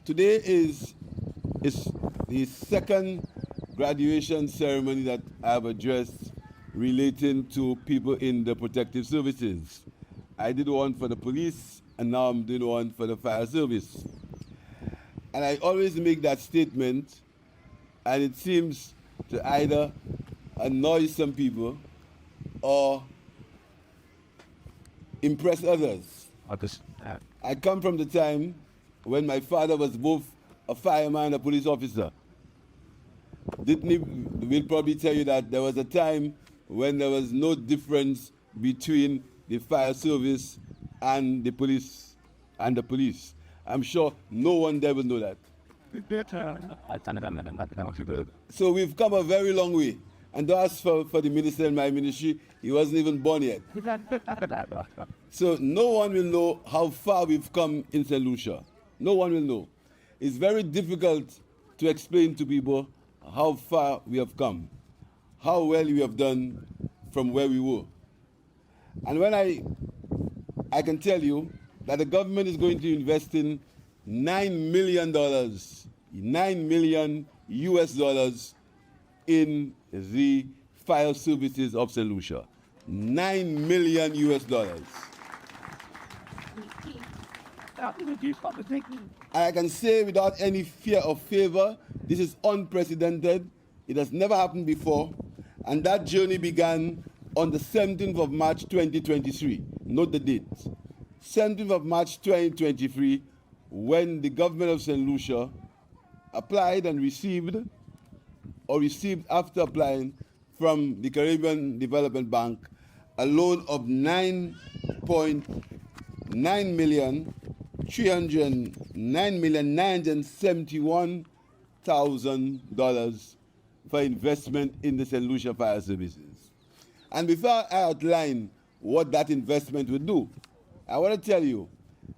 Today is the second graduation ceremony that I've addressed relating to people in the protective services. I did one for the police, and now I'm doing one for the fire service. And I always make that statement, and it seems to either annoy some people or impress others. I come from the time when my father was both a fireman and a police officer. Didn't he? We'll probably tell you that there was a time when there was no difference between the fire service and the police. I'm sure no one there will know that. So we've come a very long way. And as for the minister in my ministry, he wasn't even born yet. So no one will know how far we've come in St. Lucia. No one will know. It's very difficult to explain to people how far we have come, how well we have done from where we were. And when I can tell you that the government is going to invest in $9 million, $9 million US in the fire services of St. Lucia. $9 million US. I can say without any fear of favor, this is unprecedented. It has never happened before. And that journey began on the 17th of March 2023. Note the date. 17th of March 2023, when the government of St. Lucia applied and received after applying from the Caribbean Development Bank a loan of $9.971,000 for investment in the St. Lucia Fire Services. And before I outline what that investment would do, I want to tell you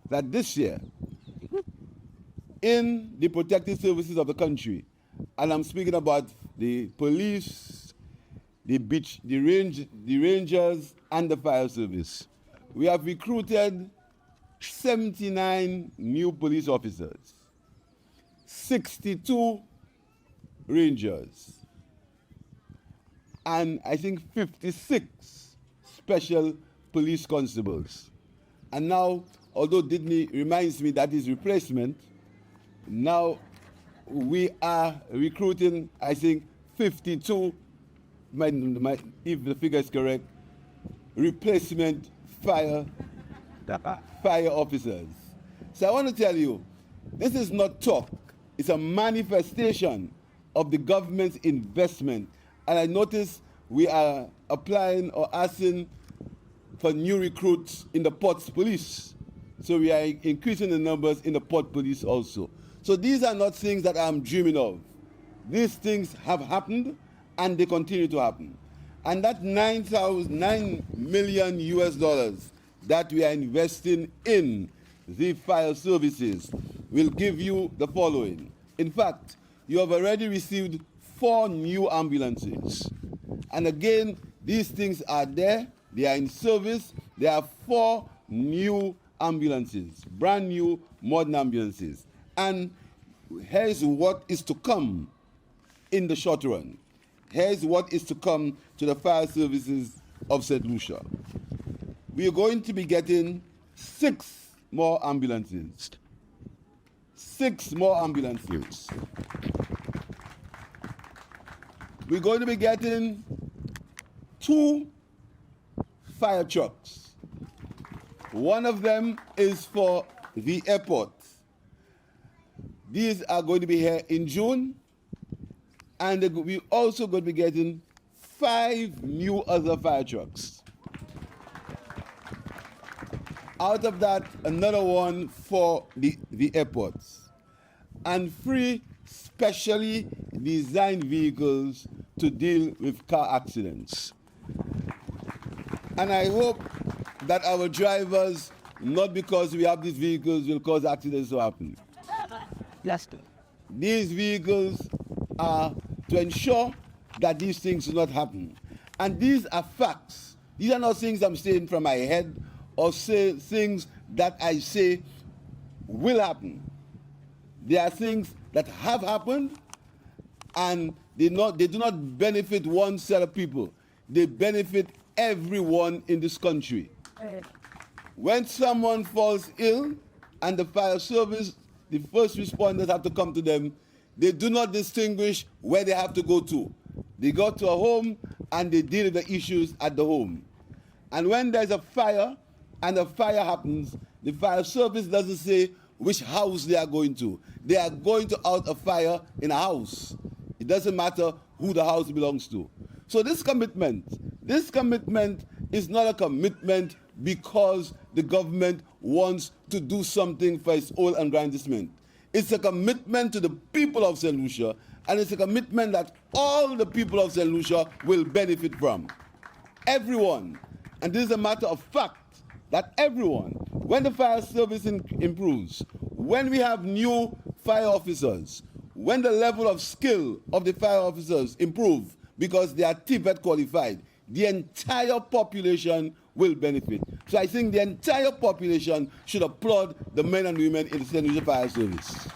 that this year, in the protective services of the country, and I'm speaking about the police, the rangers, and the fire service, we have recruited 79 new police officers, 62 rangers, and I think 56 special police constables. And now, although Didney reminds me that is replacement, now we are recruiting, I think, 52, if the figure is correct, replacement fire officers. So I want to tell you, this is not talk. It's a manifestation of the government's investment. And I notice we are applying or asking for new recruits in the Ports Police. So we are increasing the numbers in the Port Police also. So these are not things that I'm dreaming of. These things have happened and they continue to happen. And that $9 million US that we are investing in the fire services will give you the following. In fact, you have already received 4 new ambulances. And again, these things are there, they are in service. There are 4 new ambulances, brand new modern ambulances. And here's what is to come in the short run. Here's what is to come to the fire services of St. Lucia. We are going to be getting 6 more ambulances. 6 more ambulances. We're going to be getting 2 fire trucks. One of them is for the airport. These are going to be here in June, and we're also going to be getting 5 new other fire trucks. Out of that, another one for the airports. And 3 specially designed vehicles to deal with car accidents. And I hope that our drivers, not because we have these vehicles, will cause accidents to happen. These vehicles are to ensure that these things do not happen. And these are facts. These are not things I'm saying from my head or say things that I say will happen. There are things that have happened, and they do not benefit one set of people. They benefit everyone in this country. When someone falls ill and the fire service, the first responders have to come to them, they do not distinguish where they have to go to. They go to a home and they deal with the issues at the home. And when there's a fire and a fire happens, the fire service doesn't say which house they are going to. They are going to out a fire in a house. It doesn't matter who the house belongs to. So this commitment is not a commitment because the government wants to do something for its own aggrandizement. It's a commitment to the people of St. Lucia, and it's a commitment that all the people of St. Lucia will benefit from. Everyone. And this is a matter of fact that everyone, when the fire service improves, when we have new fire officers, when the level of skill of the fire officers improve because they are TVET qualified, the entire population will benefit. So I think the entire population should applaud the men and women in the St. Lucia Fire Service.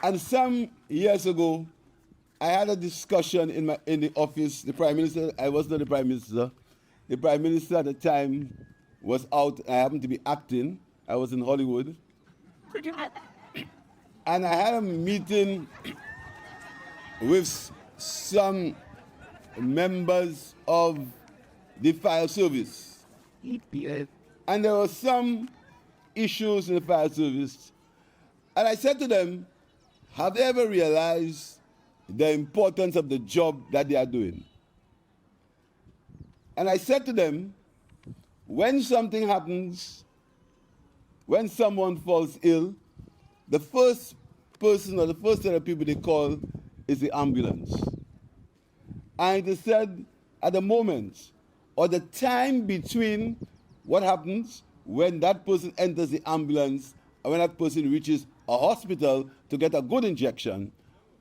And some years ago, I had a discussion in the office. The Prime Minister, I was not the Prime Minister. The Prime Minister at the time was out. I happened to be acting. I was in Hollywood. And I had a meeting with some members of the fire service. And there were some issues in the fire service. And I said to them, have they ever realized the importance of the job that they are doing? And I said to them, when something happens, when someone falls ill, the first person or the first set of people they call is the ambulance. And they said at the moment or the time between what happens when that person enters the ambulance and when that person reaches a hospital to get a good injection,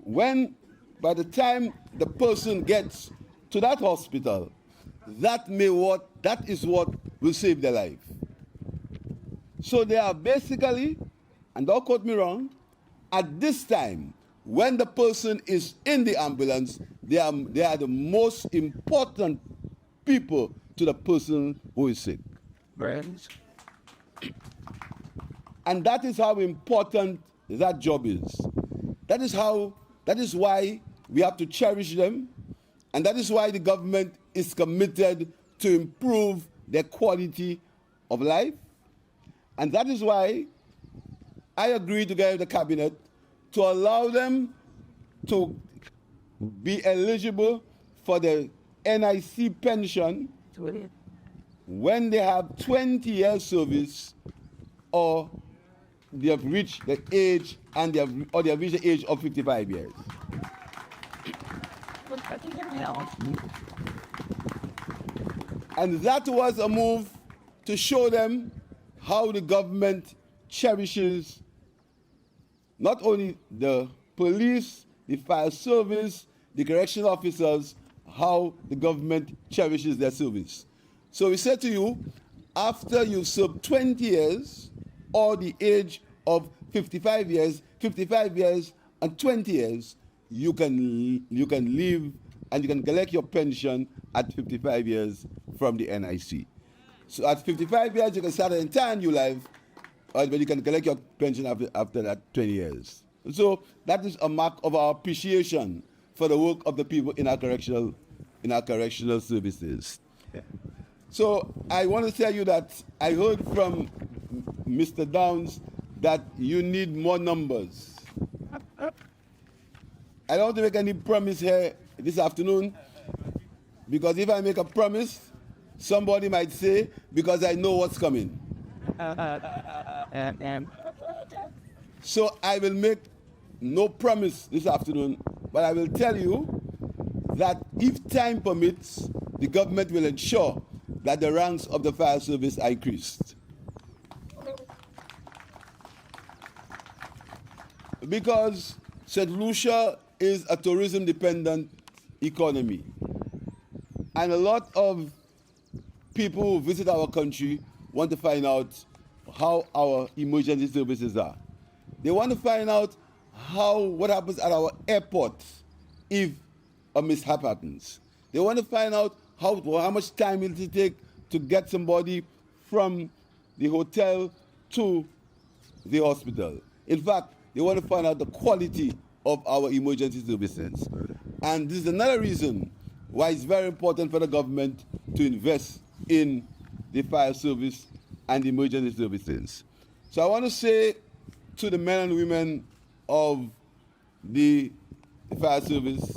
by the time the person gets to that hospital, that is what will save their life. So they are basically, and don't quote me wrong, at this time, when the person is in the ambulance, they are the most important people to the person who is sick. Right. And that is how important that job is. That is why we have to cherish them, and that is why the government is committed to improve their quality of life. And that is why I agreed together with the cabinet to allow them to be eligible for the NIC pension when they have 20 years service or they have reached the age and they have reached the age of 55 years. And that was a move to show them how the government cherishes not only the police, the fire service, the correctional officers, how the government cherishes their service. So we said to you, after you've served 20 years or the age of 55 years and 20 years, you can leave and you can collect your pension at 55 years from the NIC. So at 55 years, you can start an entire new life, but you can collect your pension after that 20 years. So that is a mark of our appreciation for the work of the people in our correctional services. Yeah. So I want to tell you that I heard from Mr. Downs that you need more numbers. I don't want to make any promise here this afternoon, because if I make a promise, somebody might say, because I know what's coming. So I will make no promise this afternoon, but I will tell you that if time permits, the government will ensure that the ranks of the fire service are increased. Because St. Lucia is a tourism-dependent economy, and a lot of people who visit our country want to find out how our emergency services are. They want to find out what happens at our airports if a mishap happens. They want to find out how much time will it take to get somebody from the hotel to the hospital. In fact, they want to find out the quality of our emergency services. And this is another reason why it's very important for the government to invest in the fire service and the emergency services. So I want to say to the men and women of the fire service,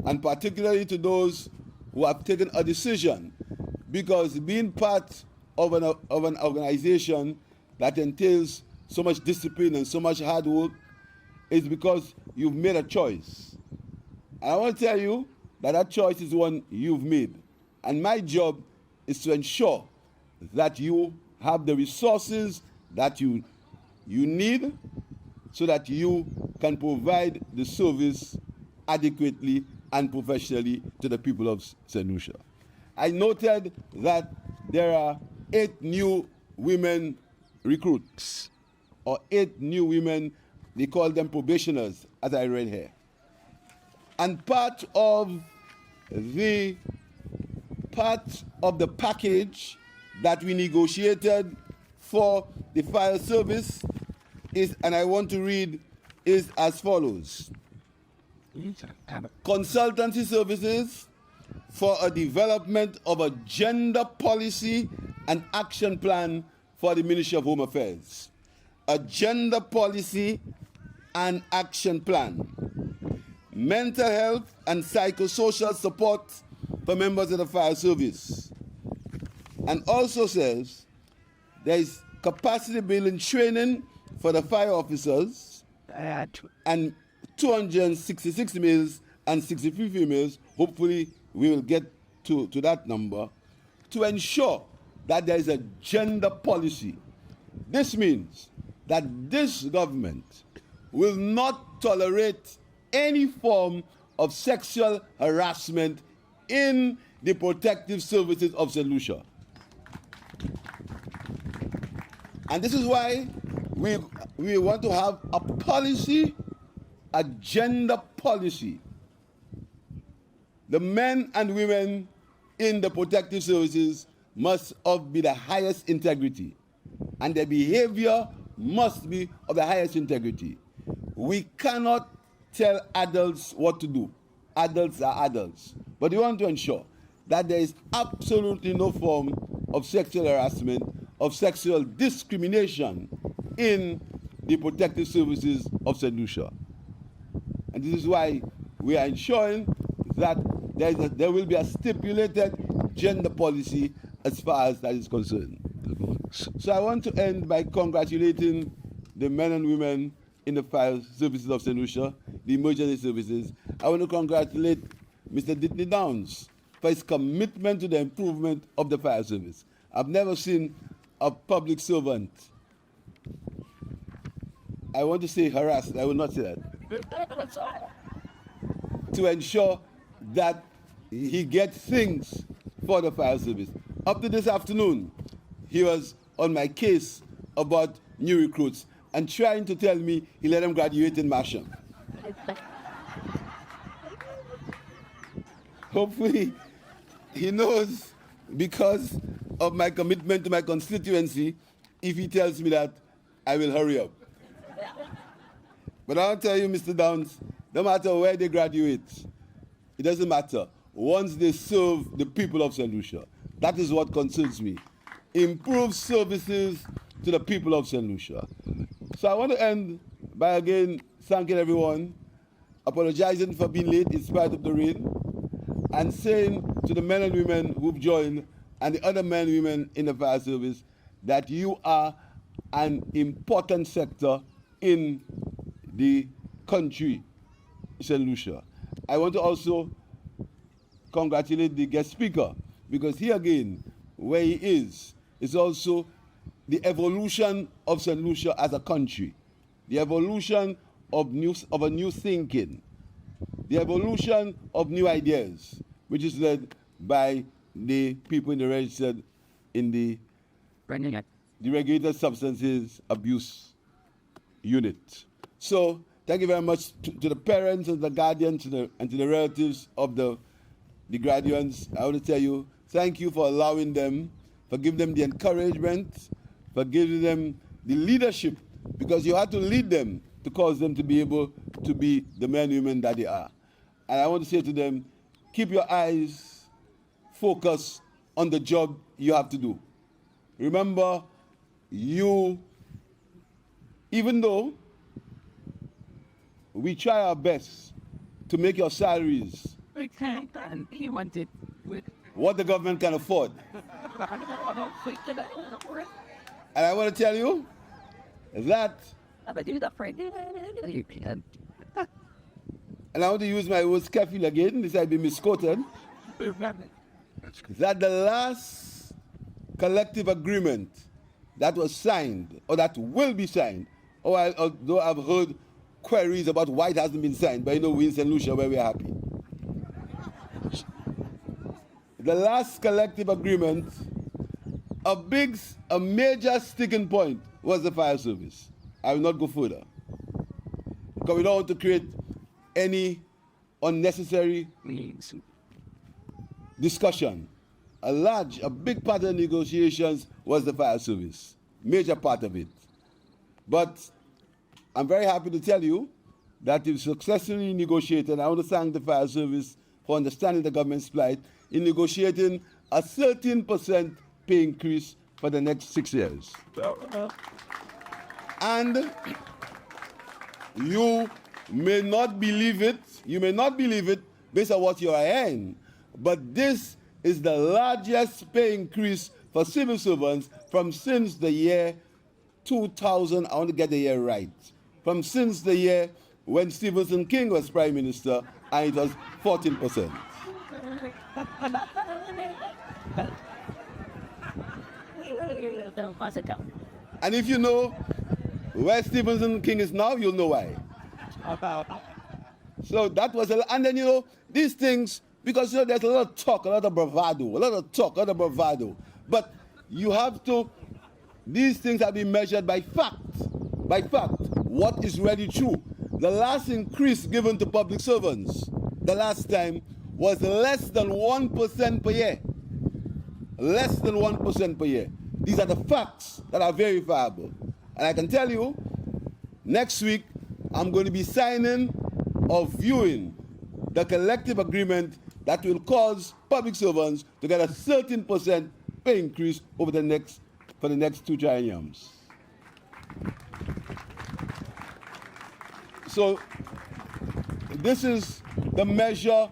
and particularly to those who have taken a decision, because being part of an organization that entails so much discipline and so much hard work is because you've made a choice. And I want to tell you that choice is one you've made. And my job is to ensure that you have the resources that you need so that you can provide the service adequately and professionally to the people of St. Lucia. I noted that there are 8 new women recruits, or 8 new women, they call them probationers, as I read here. And part of the package that we negotiated for the fire service is, and I want to read, is as follows. Consultancy services for a development of a gender policy and action plan for the Ministry of Home Affairs. A gender policy and action plan. Mental health and psychosocial support for members of the fire service. And also says there is capacity building training for the fire officers and 266 males and 63 females. Hopefully we will get to that number, to ensure that there is a gender policy. This means that this government will not tolerate any form of sexual harassment in the protective services of St. Lucia. And this is why we want to have a policy, a gender policy. The men and women in the protective services must be the highest integrity, and their behavior must be of the highest integrity. We cannot tell adults what to do. Adults are adults. But we want to ensure that there is absolutely no form of sexual harassment, of sexual discrimination in the protective services of St. Lucia. And this is why we are ensuring that there will be a stipulated gender policy as far as that is concerned. So I want to end by congratulating the men and women in the fire services of St. Lucia, the emergency services. I want to congratulate Mr. Ditney Downs for his commitment to the improvement of the fire service. I've never seen a public servant, I want to say harassed, I will not say that, to ensure that he gets things for the fire service. Up to this afternoon, he was on my case about new recruits and trying to tell me he let them graduate in Masham. Hopefully, he knows, because of my commitment to my constituency, if he tells me that, I will hurry up. But I'll tell you, Mr. Downs, no matter where they graduate, it doesn't matter. Once they serve the people of St. Lucia, that is what concerns me. Improve services to the people of St. Lucia. So I want to end by again thanking everyone, apologizing for being late in spite of the rain, and saying to the men and women who've joined and the other men and women in the fire service that you are an important sector in the country, St. Lucia. I want to also congratulate the guest speaker, because he again, where he is also the evolution of St. Lucia as a country, the evolution of a new thinking, the evolution of new ideas, which is led by the people in the registered in the the Regulated Substances Abuse Unit. So thank you very much to the parents and the guardians and to the relatives of the graduates. I want to tell you, thank you for allowing them, for giving them the encouragement, for giving them the leadership, because you had to lead them to cause them to be able to be the men and women that they are. And I want to say to them, keep your eyes focused on the job you have to do. Remember, even though we try our best to make your salaries what the government can afford. And I want to tell you that, and I want to use my words carefully again, this I've been misquoted, that the last collective agreement that was signed, or that will be signed, although I've heard queries about why it hasn't been signed, but you know, we in St. Lucia where we're happy. The last collective agreement, a major sticking point was the fire service. I will not go further, because we don't want to create any unnecessary discussion. A big part of the negotiations was the fire service, major part of it. But I'm very happy to tell you that we've successfully negotiated, and I want to thank the fire service for understanding the government's plight in negotiating a 13% pay increase for the next 6 years. And you may not believe it based on what you are hearing, but this is the largest pay increase for civil servants from since the year 2000. I want to get the year right. From since the year when Stephen King was Prime Minister, and it was 14%. And if you know where Stephen King is now, you'll know why. So that was, and then you know, these things, because you know, there's a lot of talk, a lot of bravado, but you have to, these things have been measured by fact, what is really true. The last increase given to public servants, the last time, was less than 1% per year. Less than 1% per year. These are the facts that are verifiable. And I can tell you, next week, I'm going to be signing or viewing the collective agreement that will cause public servants to get a 13% pay increase for the next 2 trienniums. So this is the measure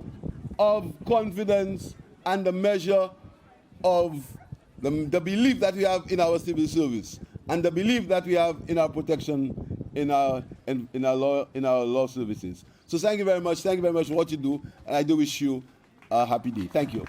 of confidence and the measure of the belief that we have in our civil service and the belief that we have in our protection in our law services. So thank you very much for what you do, and I do wish you a happy day. Thank you.